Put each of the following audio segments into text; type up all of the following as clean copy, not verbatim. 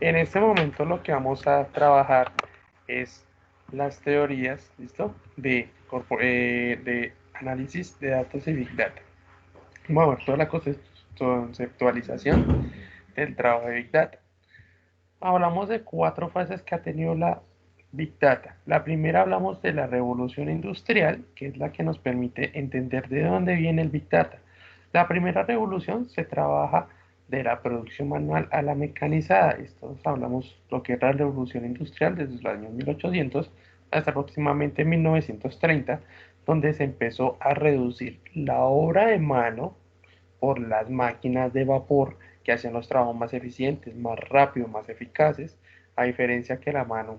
En este momento lo que vamos a trabajar es las teorías, ¿listo? De análisis de datos y Big Data. Vamos a ver toda la conceptualización del trabajo de Big Data. Hablamos de cuatro fases que ha tenido la Big Data. La primera hablamos de la revolución industrial, que es la que nos permite entender de dónde viene el Big Data. La primera revolución se trabaja de la producción manual a la mecanizada. Esto hablamos lo que es la revolución industrial desde los años 1800 hasta aproximadamente 1930, donde se empezó a reducir la obra de mano por las máquinas de vapor que hacen los trabajos más eficientes, más rápidos, más eficaces, a diferencia que la mano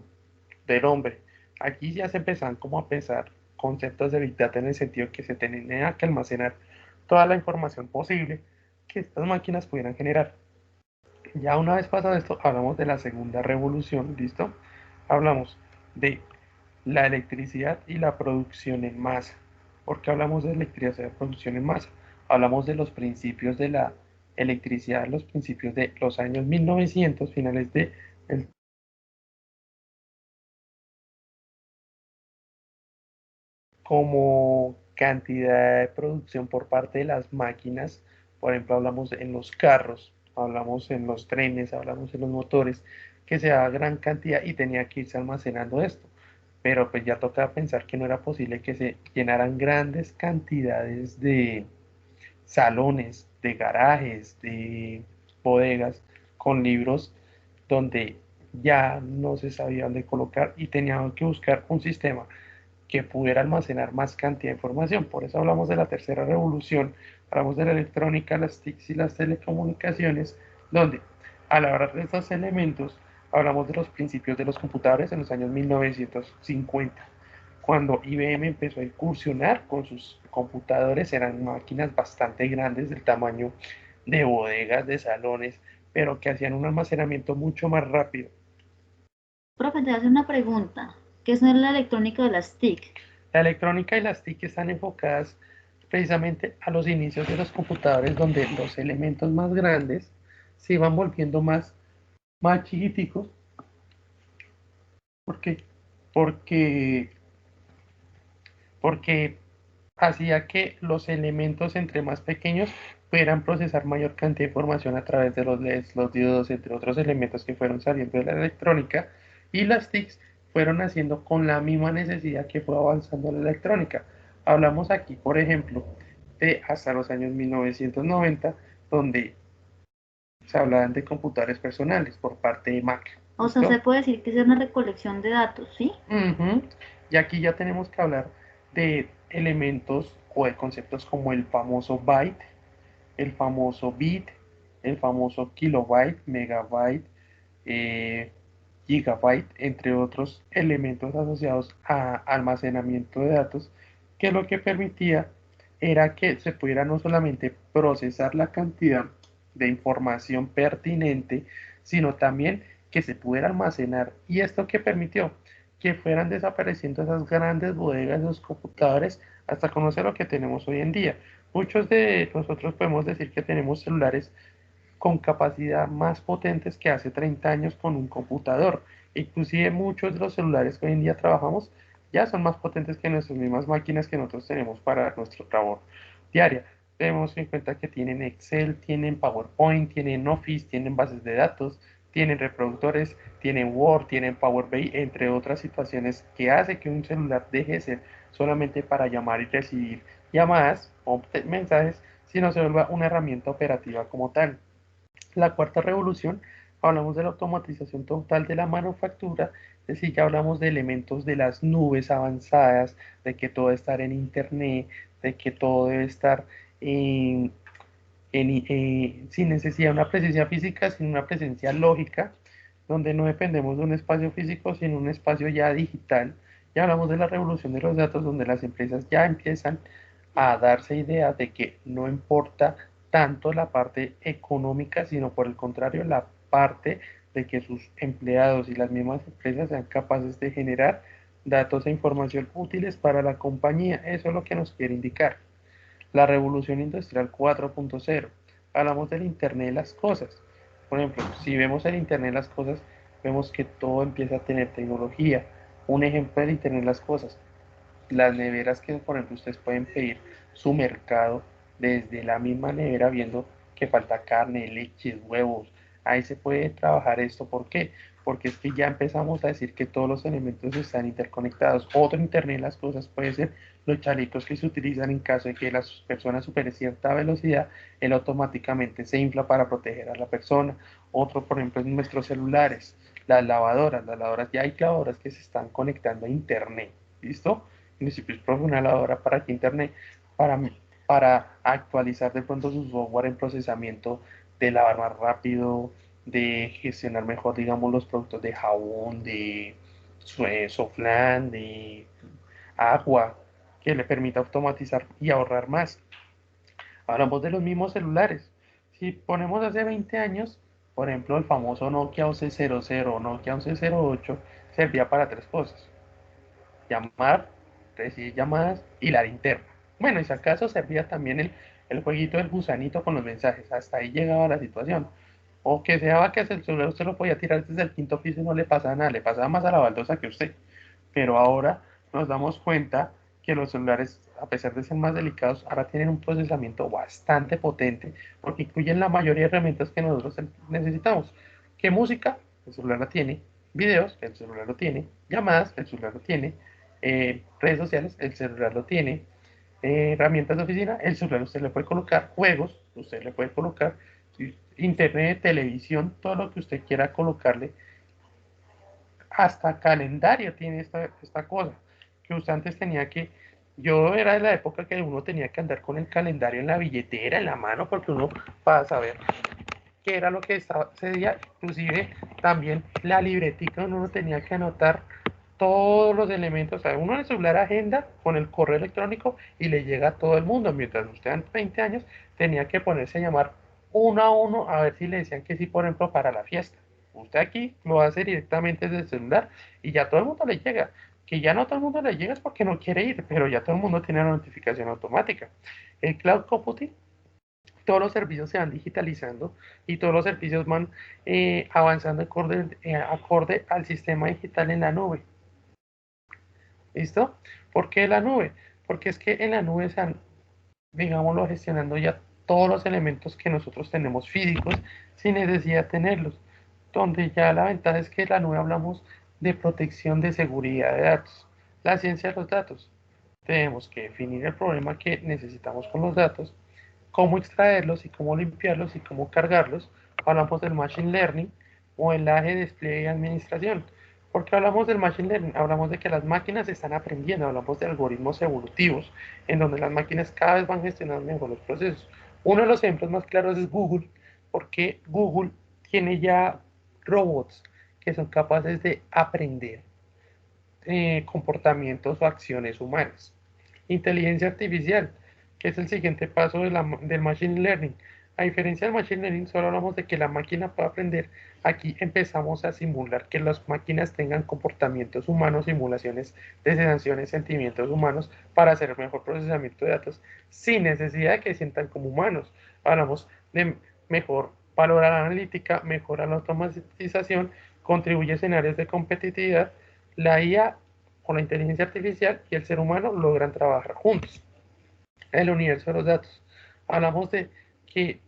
del hombre. Aquí ya se empezaban como a pensar conceptos de Big Data en el sentido que se tenía que almacenar toda la información posible que estas máquinas pudieran generar. Ya una vez pasado esto, hablamos de la segunda revolución, ¿listo? Hablamos de la electricidad y la producción en masa. ¿Por qué hablamos de electricidad y producción en masa? Hablamos de los principios de la electricidad, los principios de los años 1900, finales de el, como cantidad de producción por parte de las máquinas. Por ejemplo, hablamos en los carros, hablamos en los trenes, hablamos en los motores, que se da gran cantidad y tenía que irse almacenando esto. Pero pues ya tocaba pensar que no era posible que se llenaran grandes cantidades de salones, de garajes, de bodegas con libros donde ya no se sabía dónde colocar y tenían que buscar un sistema que pudiera almacenar más cantidad de información. Por eso hablamos de la tercera revolución, hablamos de la electrónica, las TICs y las telecomunicaciones, donde al hablar de estos elementos, hablamos de los principios de los computadores en los años 1950. Cuando IBM empezó a incursionar con sus computadores, eran máquinas bastante grandes del tamaño de bodegas, de salones, pero que hacían un almacenamiento mucho más rápido. Profe, te hace una pregunta. ¿Qué es la electrónica de las TIC? La electrónica y las TIC están enfocadas precisamente a los inicios de los computadores donde los elementos más grandes se iban volviendo más chiquiticos. ¿Por qué? Porque, porque hacía que los elementos entre más pequeños pudieran procesar mayor cantidad de información a través de los LEDs, los diodos, entre otros elementos que fueron saliendo de la electrónica, y las TICs fueron haciendo con la misma necesidad que fue avanzando la electrónica. Hablamos aquí, por ejemplo, de hasta los años 1990, donde se hablaban de computadores personales por parte de Mac. O sea, se ¿Listo? puede decir que es una recolección de datos, ¿sí? Ujú. Y aquí ya tenemos que hablar de elementos o de conceptos como el famoso byte, el famoso bit, el famoso kilobyte, megabyte, eh, gigabyte, entre otros elementos asociados a almacenamiento de datos, que lo que permitía era que se pudiera no solamente procesar la cantidad de información pertinente, sino también que se pudiera almacenar. ¿Y esto que permitió? Que fueran desapareciendo esas grandes bodegas de los computadores hasta conocer lo que tenemos hoy en día. Muchos de nosotros podemos decir que tenemos celulares con capacidad más potentes que hace 30 años con un computador. Inclusive muchos de los celulares que hoy en día trabajamos ya son más potentes que nuestras mismas máquinas que nosotros tenemos para nuestro trabajo diaria. Tenemos en cuenta que tienen Excel, tienen PowerPoint, tienen Office, tienen bases de datos, tienen reproductores, tienen Word, tienen Power BI, entre otras situaciones que hace que un celular deje de ser solamente para llamar y recibir llamadas o mensajes, sino se vuelva una herramienta operativa como tal. La cuarta revolución, hablamos de la automatización total de la manufactura, es decir, ya hablamos de elementos de las nubes avanzadas, de que todo debe estar en internet, de que todo debe estar en, sin necesidad de una presencia física, sino una presencia lógica, donde no dependemos de un espacio físico, sino un espacio ya digital. Ya hablamos de la revolución de los datos, donde las empresas ya empiezan a darse idea de que no importa tanto la parte económica, sino por el contrario, la parte de que sus empleados y las mismas empresas sean capaces de generar datos e información útiles para la compañía. Eso es lo que nos quiere indicar. La revolución industrial 4.0. Hablamos del Internet de las cosas. Por ejemplo, si vemos el Internet de las cosas, vemos que todo empieza a tener tecnología. Un ejemplo del Internet de las cosas, las neveras que, por ejemplo, ustedes pueden pedir su mercado desde la misma nevera viendo que falta carne, leche, huevos. Ahí se puede trabajar esto. ¿Por qué? Porque es que ya empezamos a decir que todos los elementos están interconectados. Otro Internet de las cosas puede ser los chalecos que se utilizan en caso de que las personas superen cierta velocidad, él automáticamente se infla para proteger a la persona. Otro, por ejemplo, es nuestros celulares, las lavadoras, ya hay lavadoras que se están conectando a Internet. ¿Listo? Municipios profesional para que Internet, para, para actualizar de pronto su software en procesamiento, de lavar más rápido, de gestionar mejor, digamos, los productos de jabón, de Soflan, de agua, que le permita automatizar y ahorrar más. Hablamos de los mismos celulares. Si ponemos hace 20 años, por ejemplo, el famoso Nokia 1100 o Nokia 1108 servía para tres cosas: llamar, recibir llamadas y la linterna. Bueno, y si acaso servía también el jueguito del gusanito con los mensajes. Hasta ahí llegaba la situación. O que se daba que el celular usted lo podía tirar desde el quinto piso y no le pasaba nada, le pasaba más a la baldosa que usted. Pero ahora nos damos cuenta que los celulares, a pesar de ser más delicados, ahora tienen un procesamiento bastante potente porque incluyen la mayoría de herramientas que nosotros necesitamos. ¿Qué música? El celular la tiene. Videos, el celular lo tiene. Llamadas, el celular lo tiene. Redes sociales, el celular lo tiene. Herramientas de oficina, el celular usted le puede colocar. Juegos, usted le puede colocar. Internet, televisión, todo lo que usted quiera colocarle. Hasta calendario tiene esta cosa, que usted antes tenía que, yo era de la época que uno tenía que andar con el calendario en la billetera, en la mano, porque uno, para saber qué era lo que estaba ese día, inclusive también la libretica, uno tenía que anotar todos los elementos, o sea, uno en el celular agenda con el correo electrónico y le llega a todo el mundo, mientras usted en 20 años tenía que ponerse a llamar uno a uno a ver si le decían que sí, por ejemplo, para la fiesta. Usted aquí lo hace directamente desde el celular y ya todo el mundo le llega. Que ya no todo el mundo le llega es porque no quiere ir, pero ya todo el mundo tiene la notificación automática. El cloud computing, todos los servicios se van digitalizando y todos los servicios van avanzando acorde al sistema digital en la nube. ¿Listo? ¿Por qué la nube? Porque es que en la nube están, digámoslo, gestionando ya todos los elementos que nosotros tenemos físicos sin necesidad de tenerlos. Donde ya la ventaja es que en la nube hablamos de protección de seguridad de datos. La ciencia de los datos. Tenemos que definir el problema que necesitamos con los datos, cómo extraerlos y cómo limpiarlos y cómo cargarlos. Hablamos del Machine Learning, modelaje, despliegue y administración. ¿Por qué hablamos del Machine Learning? Hablamos de que las máquinas están aprendiendo, hablamos de algoritmos evolutivos, en donde las máquinas cada vez van gestionando mejor los procesos. Uno de los ejemplos más claros es Google, porque Google tiene ya robots que son capaces de aprender comportamientos o acciones humanas. Inteligencia artificial, que es el siguiente paso del Machine Learning. A diferencia del Machine Learning, solo hablamos de que la máquina pueda aprender. Aquí empezamos a simular que las máquinas tengan comportamientos humanos, simulaciones de sensaciones, sentimientos humanos para hacer mejor procesamiento de datos sin necesidad de que sientan como humanos. Hablamos de mejor valor a la analítica, mejora la automatización, contribuye a escenarios de competitividad. La IA con la inteligencia artificial y el ser humano logran trabajar juntos. El universo de los datos. Hablamos de que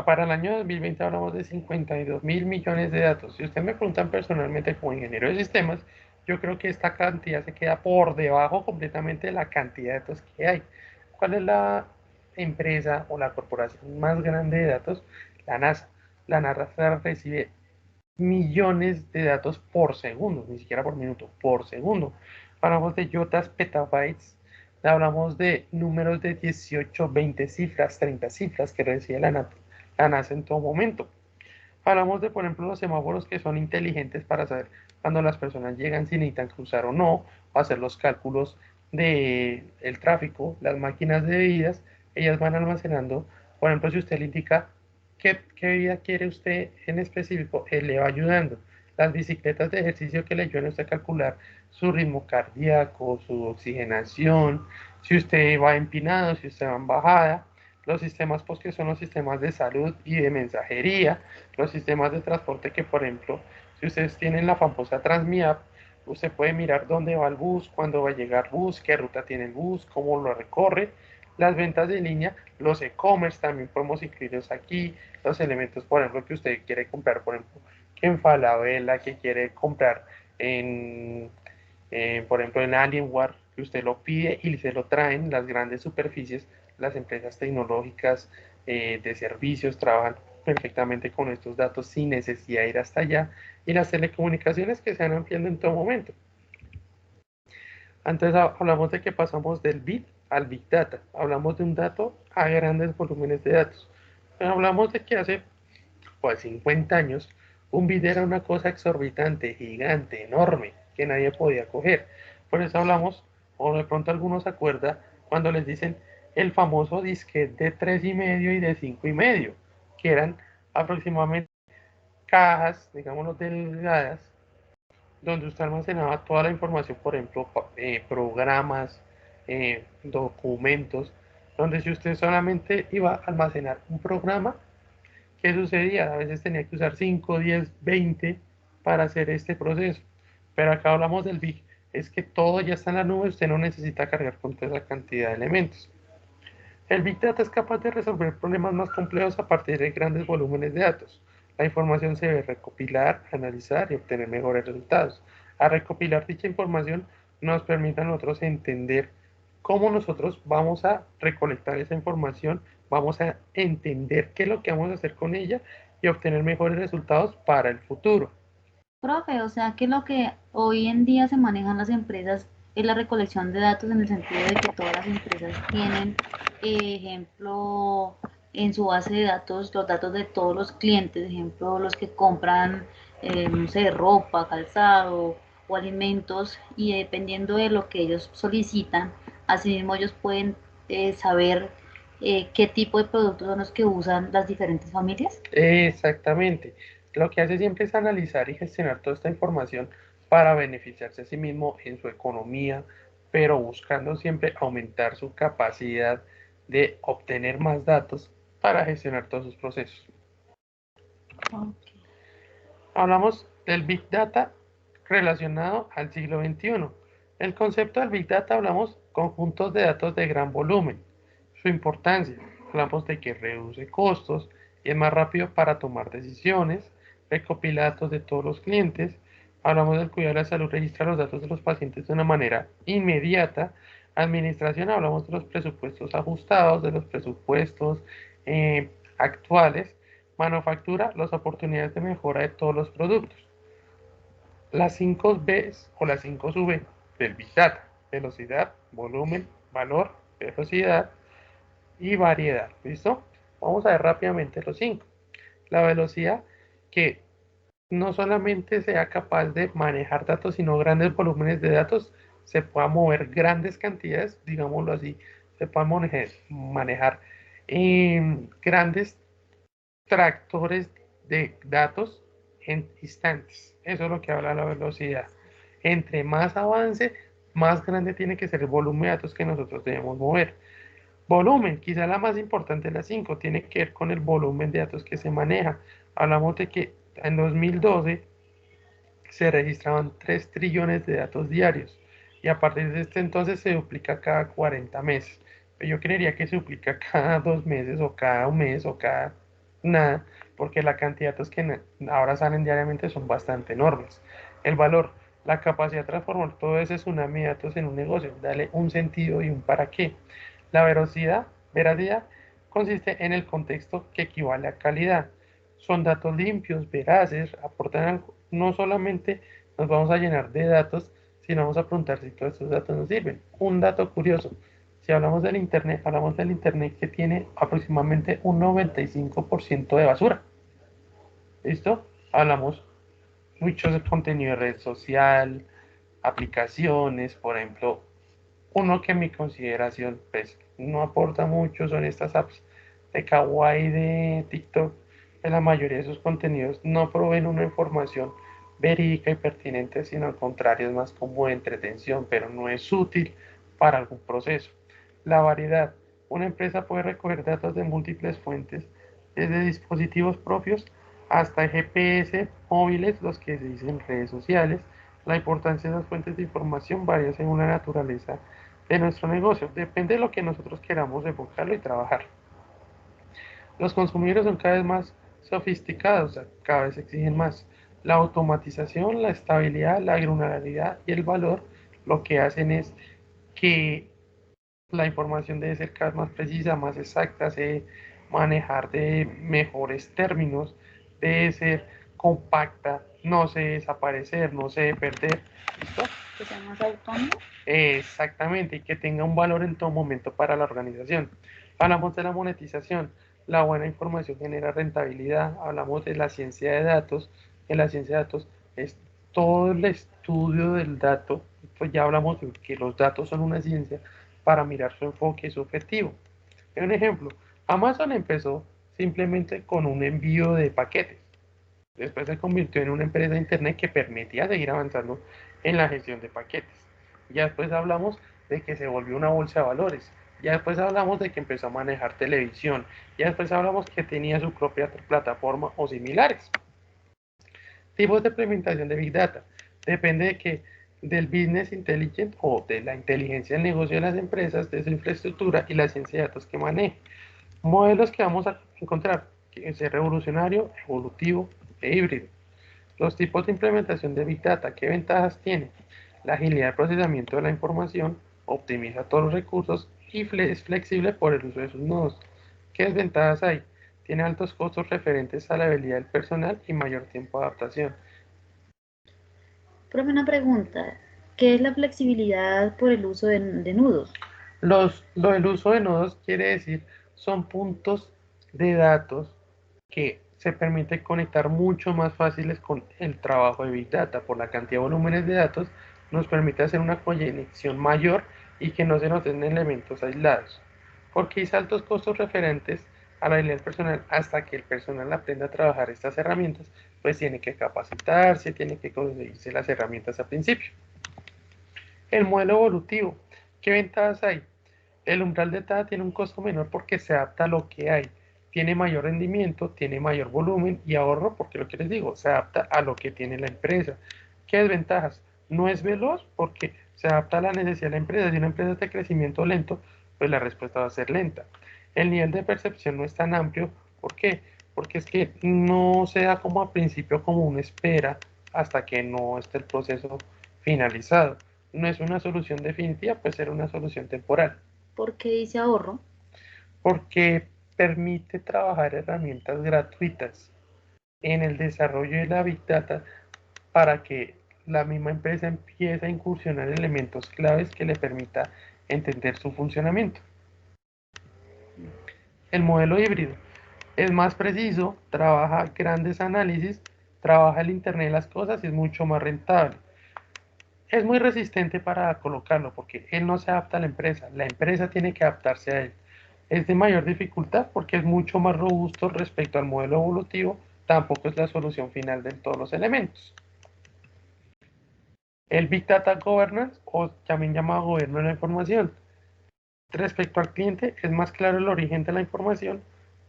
para el año 2020 hablamos de 52.000 millones de datos. Si ustedes me preguntan personalmente como ingeniero de sistemas, yo creo que esta cantidad se queda por debajo completamente de la cantidad de datos que hay. ¿Cuál es la empresa o la corporación más grande de datos? La NASA. La NASA recibe millones de datos por segundo, ni siquiera por minuto, por segundo. Hablamos de yotas, petabytes, hablamos de números de 18, 20 cifras, 30 cifras que recibe la NASA en todo momento. Hablamos de, por ejemplo, los semáforos que son inteligentes para saber cuando las personas llegan, si necesitan cruzar o no, o hacer los cálculos del tráfico, las máquinas de bebidas, ellas van almacenando, por ejemplo, si usted le indica qué bebida quiere usted en específico, él le va ayudando. Las bicicletas de ejercicio que le ayudan a usted a calcular su ritmo cardíaco, su oxigenación, si usted va empinado, si usted va en bajada, los sistemas POS, que son los sistemas de salud y de mensajería, los sistemas de transporte que, por ejemplo, si ustedes tienen la famosa Transmiap, usted puede mirar dónde va el bus, cuándo va a llegar el bus, qué ruta tiene el bus, cómo lo recorre, las ventas de línea, los e-commerce también podemos incluirlos aquí, los elementos, por ejemplo, que usted quiere comprar, por ejemplo, que en Falabella, que quiere comprar en, por ejemplo, en Alienware, que usted lo pide y se lo traen las grandes superficies, las empresas tecnológicas de servicios trabajan perfectamente con estos datos sin necesidad de ir hasta allá, y las telecomunicaciones que se van ampliando en todo momento. Antes hablamos de que pasamos del bit al big data, hablamos de un dato a grandes volúmenes de datos. Pero hablamos de que hace pues 50 años un bit era una cosa exorbitante, gigante, enorme, que nadie podía coger. Por eso hablamos, o de pronto algunos se acuerdan, cuando les dicen el famoso disquete de 3,5 y de 5,5, que eran aproximadamente cajas, digamos, delgadas, donde usted almacenaba toda la información, por ejemplo, programas, documentos, donde si usted solamente iba a almacenar un programa, ¿qué sucedía? A veces tenía que usar 5, 10, 20 para hacer este proceso. Pero acá hablamos del Big, es que todo ya está en la nube, usted no necesita cargar con toda esa cantidad de elementos. El Big Data es capaz de resolver problemas más complejos a partir de grandes volúmenes de datos. La información se debe recopilar, analizar y obtener mejores resultados. A recopilar dicha información nos permite a nosotros entender cómo nosotros vamos a recolectar esa información, vamos a entender qué es lo que vamos a hacer con ella y obtener mejores resultados para el futuro. Profe, o sea que lo que hoy en día se manejan las empresas es la recolección de datos en el sentido de que todas las empresas tienen, ejemplo, en su base de datos los datos de todos los clientes, ejemplo, los que compran, no sé, ropa, calzado o alimentos, y dependiendo de lo que ellos solicitan, asimismo ellos pueden saber qué tipo de productos son los que usan las diferentes familias. Exactamente. Lo que hace siempre es analizar y gestionar toda esta información para beneficiarse a sí mismo en su economía, pero buscando siempre aumentar su capacidad de obtener más datos para gestionar todos sus procesos. Okay. Hablamos del Big Data relacionado al siglo XXI. El concepto del Big Data hablamos conjuntos de datos de gran volumen. Su importancia, hablamos de que reduce costos y es más rápido para tomar decisiones, recopila datos de todos los clientes, hablamos del cuidado de la salud, registra los datos de los pacientes de una manera inmediata, administración, hablamos de los presupuestos ajustados, de los presupuestos actuales, manufactura, las oportunidades de mejora de todos los productos. Las 5 Bs o las 5 V del Big Data: velocidad, volumen, valor, velocidad y variedad. ¿Listo? Vamos a ver rápidamente los 5. La velocidad, que no solamente sea capaz de manejar datos, sino grandes volúmenes de datos, se pueda mover grandes cantidades, digámoslo así, se pueda manejar grandes tractores de datos en instantes. Eso es lo que habla la velocidad. Entre más avance, más grande tiene que ser el volumen de datos que nosotros debemos mover. Volumen, quizá la más importante de las 5, tiene que ver con el volumen de datos que se maneja. Hablamos de que en 2012 se registraban 3 trillones de datos diarios, y a partir de este entonces se duplica cada 40 meses. Pero yo creería que se duplica cada 2 meses o cada un mes o cada nada, porque la cantidad de datos que ahora salen diariamente son bastante enormes. El valor, la capacidad de transformar todo ese tsunami de datos en un negocio, darle un sentido y un para qué. La veracidad consiste en el contexto que equivale a calidad. Son datos limpios, veraces, aportan, no solamente nos vamos a llenar de datos, sino vamos a preguntar si todos estos datos nos sirven. Un dato curioso: si hablamos del Internet que tiene aproximadamente un 95% de basura. ¿Listo? Hablamos mucho de contenido de red social, aplicaciones, por ejemplo, uno que en mi consideración pues no aporta mucho son estas apps de Kawaii, de TikTok, que la mayoría de sus contenidos no proveen una información verídica y pertinente, sino al contrario es más como de entretención, pero no es útil para algún proceso. La variedad, Una empresa puede recoger datos de múltiples fuentes, desde dispositivos propios hasta GPS móviles, los que se dicen redes sociales. La importancia de las fuentes de información varía según la naturaleza de nuestro negocio. Depende de lo que nosotros queramos enfocarlo y trabajar. Los consumidores son cada vez más sofisticados, o sea, cada vez exigen más. La automatización, la estabilidad, la granularidad y el valor lo que hacen es que la información debe ser cada vez más precisa, más exacta, se debe manejar de mejores términos, debe ser compacta, no se debe desaparecer, no se debe perder. ¿Listo? Que sea más autónomo. Exactamente, y que tenga un valor en todo momento para la organización. Hablamos de la monetización, la buena información genera rentabilidad, hablamos de la ciencia de datos, que la ciencia de datos es todo el estudio del dato, pues ya hablamos de que los datos son una ciencia para mirar su enfoque y su objetivo. Un ejemplo, Amazon empezó simplemente con un envío de paquetes, después se convirtió en una empresa de internet que permitía seguir avanzando en la gestión de paquetes. Ya después hablamos de que se volvió una bolsa de valores. Ya después hablamos de que empezó a manejar televisión. Ya después hablamos que tenía su propia plataforma o similares. Tipos de implementación de Big Data. Depende de que del business intelligence o de la inteligencia del negocio de las empresas, de su infraestructura y la ciencia de datos que maneje. Modelos que vamos a encontrar, que es revolucionario, evolutivo e híbrido. Los tipos de implementación de Big Data, ¿qué ventajas tiene? La agilidad de procesamiento de la información, optimiza todos los recursos y es flexible por el uso de sus nodos. ¿Qué desventajas hay? Tiene altos costos referentes a la habilidad del personal y mayor tiempo de adaptación. Profe, una pregunta. ¿Qué es la flexibilidad por el uso de nudos? El uso de nodos quiere decir son puntos de datos que se permite conectar mucho más fáciles con el trabajo de Big Data. Por la cantidad de volúmenes de datos nos permite hacer una conexión mayor y que no se nos den elementos aislados. Porque hay altos costos referentes a la habilidad personal hasta que el personal aprenda a trabajar estas herramientas, pues tiene que capacitarse, tiene que conseguirse las herramientas al principio. El modelo evolutivo, ¿qué ventajas hay? El umbral de entrada tiene un costo menor porque se adapta a lo que hay. Tiene mayor rendimiento, tiene mayor volumen y ahorro porque lo que les digo, se adapta a lo que tiene la empresa. ¿Qué desventajas? No es veloz porque se adapta a la necesidad de la empresa. Si una empresa es de crecimiento lento, pues la respuesta va a ser lenta. El nivel de percepción no es tan amplio. ¿Por qué? Porque es que no se da como al principio como una espera hasta que no esté el proceso finalizado. No es una solución definitiva, puede ser una solución temporal ¿Por qué dice ahorro? porque permite trabajar herramientas gratuitas en el desarrollo de la Big Data para que la misma empresa empiece a incursionar en elementos claves que le permita entender su funcionamiento. El modelo híbrido es más preciso, trabaja grandes análisis, trabaja el Internet de las cosas y es mucho más rentable. Es muy resistente para colocarlo porque él no se adapta a la empresa tiene que adaptarse a él. Es de mayor dificultad porque es mucho más robusto respecto al modelo evolutivo, tampoco es la solución final de todos los elementos. El Big Data Governance, o también llamado gobierno de la información, respecto al cliente es más claro el origen de la información,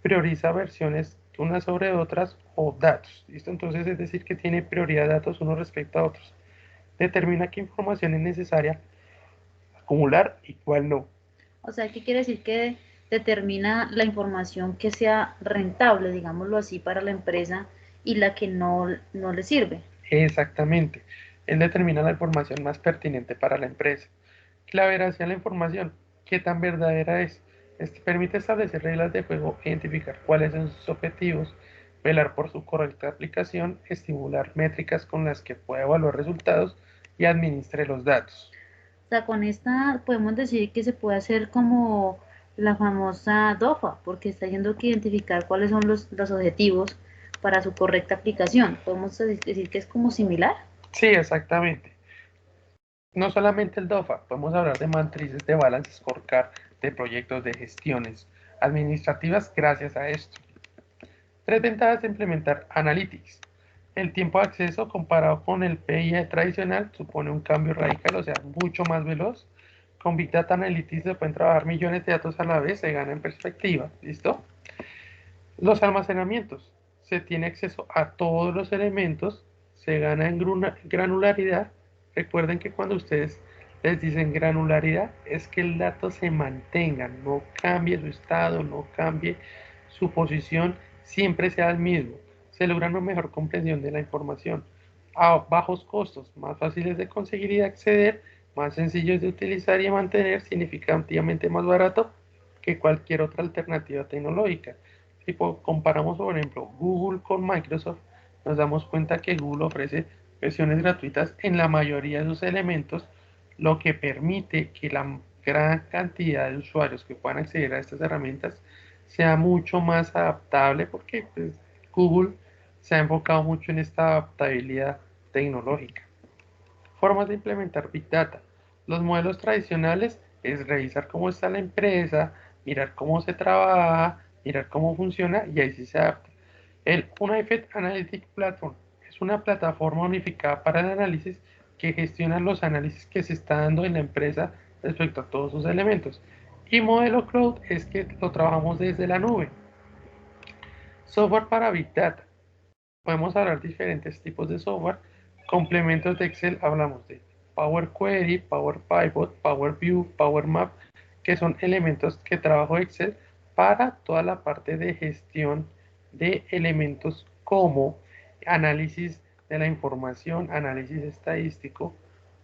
prioriza versiones unas sobre otras o datos. ¿Listo? Entonces es decir que tiene prioridad de datos unos respecto a otros. Determina qué información es necesaria acumular y cuál no. O sea, ¿qué quiere decir? Que determina la información que sea rentable, digámoslo así, para la empresa y la que no le sirve. Exactamente. Él determina la información más pertinente para la empresa. La veracidad de la información, qué tan verdadera es. Este permite establecer reglas de juego, identificar cuáles son sus objetivos, velar por su correcta aplicación, estimular métricas con las que pueda evaluar resultados y administre los datos. O sea, con esta podemos decir que se puede hacer como la famosa DOFA, porque está yendo que identificar cuáles son los objetivos para su correcta aplicación. Podemos decir que es como similar. Sí, exactamente. No solamente el DOFA, podemos hablar de matrices de balance scorecard, de proyectos de gestiones administrativas gracias a esto. Tres ventajas de implementar Analytics. El tiempo de acceso comparado con el PIE tradicional supone un cambio radical, o sea, mucho más veloz. Con Big Data Analytics se pueden trabajar millones de datos a la vez, se gana en perspectiva, ¿listo? Los almacenamientos. Se tiene acceso a todos los elementos, se gana en granularidad. Recuerden que cuando ustedes les dicen granularidad, es que el dato se mantenga, no cambie su estado, no cambie su posición, siempre sea el mismo. Se logra una mejor comprensión de la información a bajos costos, más fáciles de conseguir y de acceder, más sencillos de utilizar y mantener, significativamente más barato que cualquier otra alternativa tecnológica. Si comparamos, por ejemplo, Google con Microsoft, nos damos cuenta que Google ofrece versiones gratuitas en la mayoría de sus elementos, lo que permite que la gran cantidad de usuarios que puedan acceder a estas herramientas sea mucho más adaptable porque pues, Google se ha enfocado mucho en esta adaptabilidad tecnológica. Formas de implementar Big Data. Los modelos tradicionales es revisar cómo está la empresa, mirar cómo se trabaja, mirar cómo funciona y ahí sí se adapta. El Unified Analytic Platform es una plataforma unificada para el análisis que gestiona los análisis que se está dando en la empresa respecto a todos sus elementos. Y modelo cloud es que lo trabajamos desde la nube. Software para Big Data. Podemos hablar de diferentes tipos de software. Complementos de Excel, hablamos de Power Query, Power Pivot, Power View, Power Map, que son elementos que trabajo Excel para toda la parte de gestión de elementos como análisis de la información, análisis estadístico.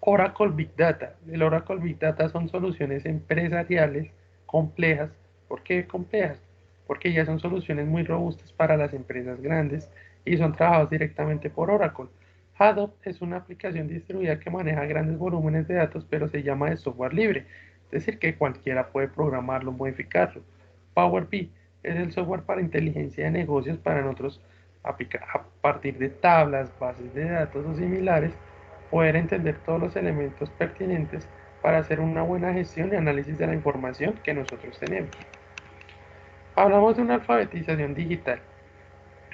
Oracle Big Data. El Oracle Big Data son soluciones empresariales complejas. ¿Por qué complejas? Porque ya son soluciones muy robustas para las empresas grandes y son trabajados directamente por Oracle. Hadoop es una aplicación distribuida que maneja grandes volúmenes de datos, pero se llama de software libre, es decir, que cualquiera puede programarlo, modificarlo. Power BI es el software para inteligencia de negocios para nosotros aplicar a partir de tablas, bases de datos o similares, poder entender todos los elementos pertinentes para hacer una buena gestión y análisis de la información que nosotros tenemos. Hablamos de una alfabetización digital.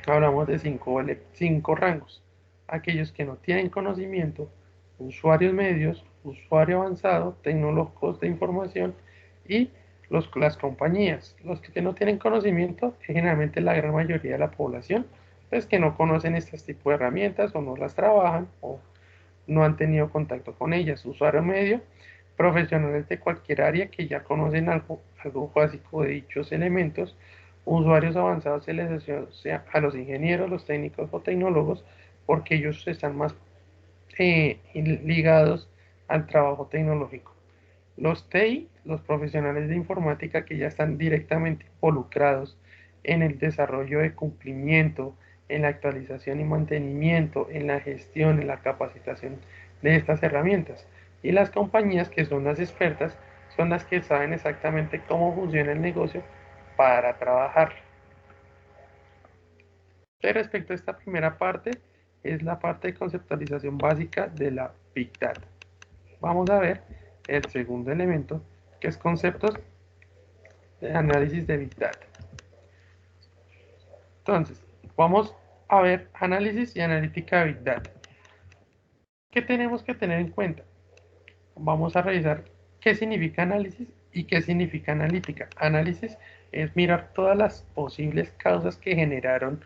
Hablamos de cinco rangos. Aquellos que no tienen conocimiento, usuarios medios, usuario avanzado, tecnólogos de información y las compañías. Los que no tienen conocimiento, es generalmente la gran mayoría de la población, pues que no conocen este tipo de herramientas o no las trabajan o no han tenido contacto con ellas. Usuario medio, profesionales de cualquier área que ya conocen algo básico de dichos elementos. Usuarios avanzados se les asocia a los ingenieros, los técnicos o tecnólogos porque ellos están más ligados al trabajo tecnológico. Los TI, los profesionales de informática que ya están directamente involucrados en el desarrollo de cumplimiento, en la actualización y mantenimiento, en la gestión, en la capacitación de estas herramientas. Y las compañías que son las expertas son las que saben exactamente cómo funciona el negocio para trabajar. Respecto a esta primera parte, es la parte de conceptualización básica de la Big Data. Vamos a ver el segundo elemento, que es conceptos de análisis de Big Data. Entonces, vamos a ver análisis y analítica de Big Data. ¿Qué tenemos que tener en cuenta? Vamos a revisar qué significa análisis y qué significa analítica. Análisis es mirar todas las posibles causas que generaron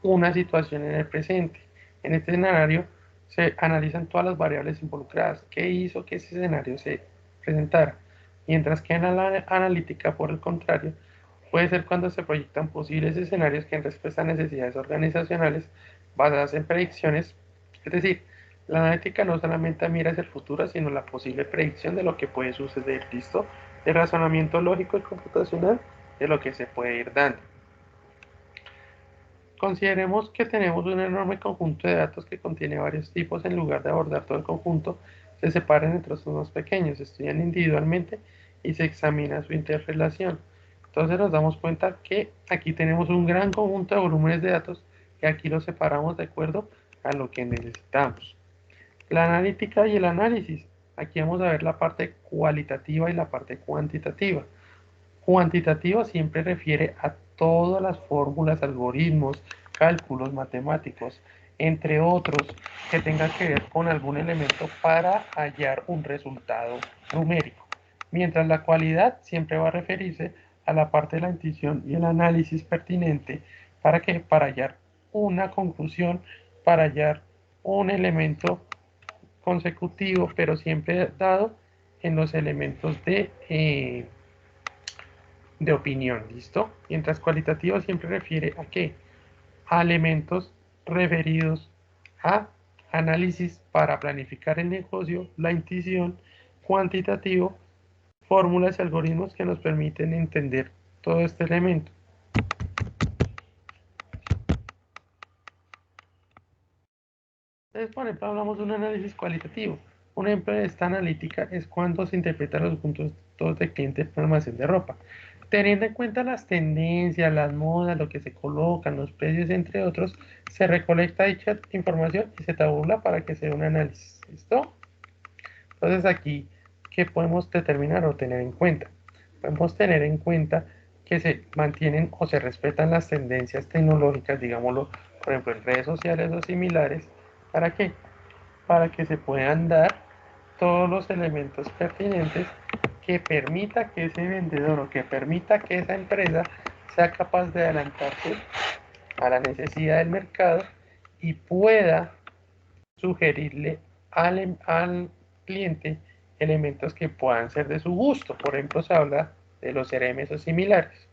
una situación en el presente. En este escenario se analizan todas las variables involucradas, qué hizo que ese escenario se presentara. Mientras que en la analítica, por el contrario, puede ser cuando se proyectan posibles escenarios que en respuesta a necesidades organizacionales basadas en predicciones, es decir, la analítica no solamente mira hacia el futuro, sino la posible predicción de lo que puede suceder, ¿listo? De razonamiento lógico y computacional de lo que se puede ir dando. Consideremos que tenemos un enorme conjunto de datos que contiene varios tipos. En lugar de abordar todo el conjunto, se separan en trozos más pequeños, se estudian individualmente y se examina su interrelación. Entonces nos damos cuenta que aquí tenemos un gran conjunto de volúmenes de datos y aquí los separamos de acuerdo a lo que necesitamos. La analítica y el análisis. Aquí vamos a ver la parte cualitativa y la parte cuantitativa. Cuantitativa siempre refiere a todas las fórmulas, algoritmos, cálculos matemáticos, entre otros, que tengan que ver con algún elemento para hallar un resultado numérico. mientras la cualidad siempre va a referirse a la parte de la intuición y el análisis pertinente para que para hallar una conclusión, para hallar un elemento consecutivo, pero siempre dado en los elementos de opinión, ¿listo? Mientras cualitativo siempre refiere a qué? A elementos referidos a análisis para planificar el negocio, la intuición, cuantitativo, fórmulas y algoritmos que nos permiten entender todo este elemento. Entonces, por ejemplo, hablamos de un análisis cualitativo. Un ejemplo de esta analítica es cuando se interpretan los puntos de cliente en un almacén de ropa. Teniendo en cuenta las tendencias, las modas, lo que se colocan, los precios, entre otros, se recolecta dicha información y se tabula para que se dé un análisis. ¿Listo? Entonces aquí, ¿qué podemos determinar o tener en cuenta? Podemos tener en cuenta que se mantienen o se respetan las tendencias tecnológicas, digámoslo, por ejemplo, en redes sociales o similares. ¿Para qué? Para que se puedan dar todos los elementos pertinentes que permita que ese vendedor o que permita que esa empresa sea capaz de adelantarse a la necesidad del mercado y pueda sugerirle al cliente elementos que puedan ser de su gusto. Por ejemplo, se habla de los CRMs o similares.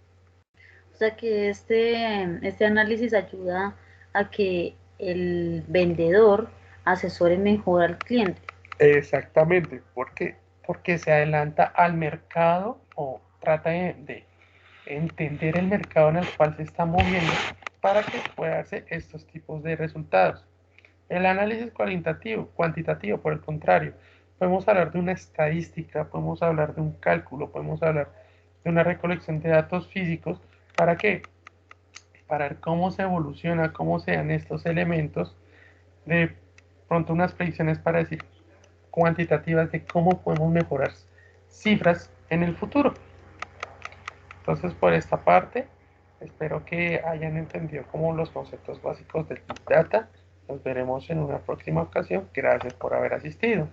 O sea que este análisis ayuda a que el vendedor asesore mejor al cliente. Exactamente, porque se adelanta al mercado o trata de entender el mercado en el cual se está moviendo para que pueda darse estos tipos de resultados. El análisis cuantitativo, por el contrario, podemos hablar de una estadística, podemos hablar de un cálculo, podemos hablar de una recolección de datos físicos. ¿Para qué? Para ver cómo se evoluciona, cómo se dan estos elementos, de pronto unas predicciones para decir cuantitativas de cómo podemos mejorar cifras en el futuro. Entonces, por esta parte, espero que hayan entendido como los conceptos básicos del Big Data. Nos veremos en una próxima ocasión. Gracias por haber asistido.